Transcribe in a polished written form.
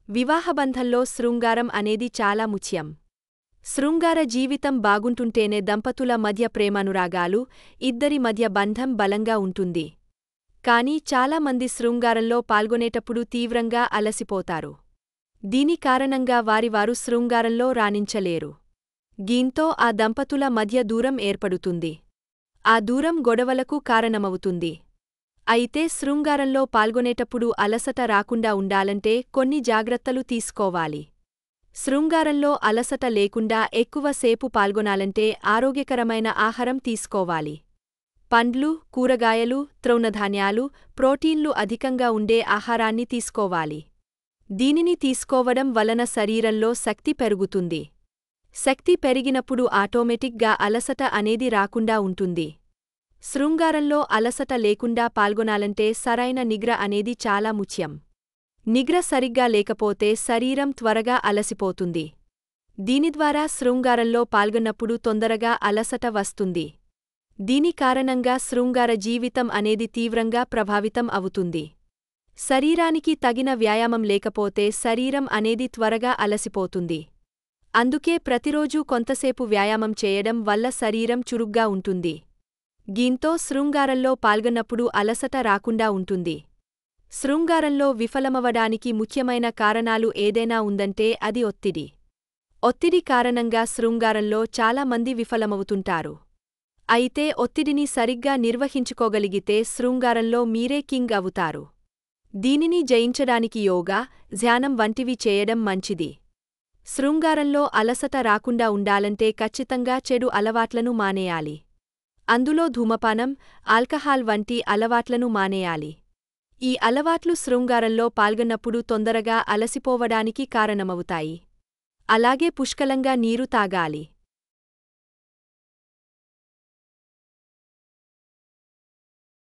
వివాహబంధంలో శృంగారం అనేది చాలా ముఖ్యం. శృంగార జీవితం బాగుంటుంటేనే దంపతుల మధ్య ప్రేమానురాగాలు, ఇద్దరి మధ్య బంధం బలంగా ఉంటుంది. కానీ చాలామంది శృంగారంలో పాల్గొనేటప్పుడు తీవ్రంగా అలసిపోతారు. దీని కారణంగా వారు శృంగారంలో రాణించలేరు. దీంతో ఆ దంపతుల మధ్య దూరం ఏర్పడుతుంది. ఆ దూరం గొడవలకు కారణమవుతుంది. అయితే శృంగారంలో పాల్గొనేటప్పుడు అలసట రాకుండా ఉండాలంటే కొన్ని జాగ్రత్తలు తీసుకోవాలి. శృంగారంలో అలసట లేకుండా ఎక్కువ సేపు పాల్గొనాలంటే ఆరోగ్యకరమైన ఆహారం తీసుకోవాలి. పండ్లు, కూరగాయలు, తృణధాన్యాలు, ప్రోటీన్లు అధికంగా ఉండే ఆహారాన్ని తీసుకోవాలి. దీనిని తీసుకోవడం వలన శరీరంలో శక్తి పెరుగుతుంది. శక్తి పెరిగినప్పుడు ఆటోమేటిక్గా అలసట అనేది రాకుండా ఉంటుంది. శృంగారంలో అలసట లేకుండా పాల్గొనాలంటే సరైన నిద్ర అనేది చాలా ముఖ్యం. నిద్ర సరిగ్గా లేకపోతే శరీరం త్వరగా అలసిపోతుంది. దీని ద్వారా శృంగారంలో పాల్గొన్నప్పుడు తొందరగా అలసట వస్తుంది. దీని కారణంగా శృంగార జీవితం అనేది తీవ్రంగా ప్రభావితం అవుతుంది. శరీరానికి తగిన వ్యాయామం లేకపోతే శరీరం అనేది త్వరగా అలసిపోతుంది. అందుకే ప్రతిరోజూ కొంతసేపు వ్యాయామం చేయడం వల్ల శరీరం చురుగ్గా ఉంటుంది. దీంతో శృంగారంలో పాల్గొన్నప్పుడు అలసట రాకుండా ఉంటుంది. శృంగారంలో విఫలమవడానికి ముఖ్యమైన కారణాలు ఏదైనా ఉందంటే అది ఒత్తిడి. ఒత్తిడి కారణంగా శృంగారంలో చాలా మంది విఫలమవుతుంటారు. అయితే ఒత్తిడిని సరిగ్గా నిర్వహించుకోగలిగితే శృంగారంలో మీరే కింగ్ అవుతారు. దీనిని జయించడానికి యోగా, ధ్యానం వంటివి చేయడం మంచిది. శృంగారంలో అలసట రాకుండా ఉండాలంటే ఖచ్చితంగా చెడు అలవాట్లను మానేయాలి. అందులో ధూమపానం, ఆల్కహాల్ వంటి అలవాట్లను మానేయాలి. ఈ అలవాట్లు శృంగారంలో పాల్గొన్నప్పుడు తొందరగా అలసిపోవడానికి కారణమవుతాయి. అలాగే పుష్కలంగా నీరు తాగాలి.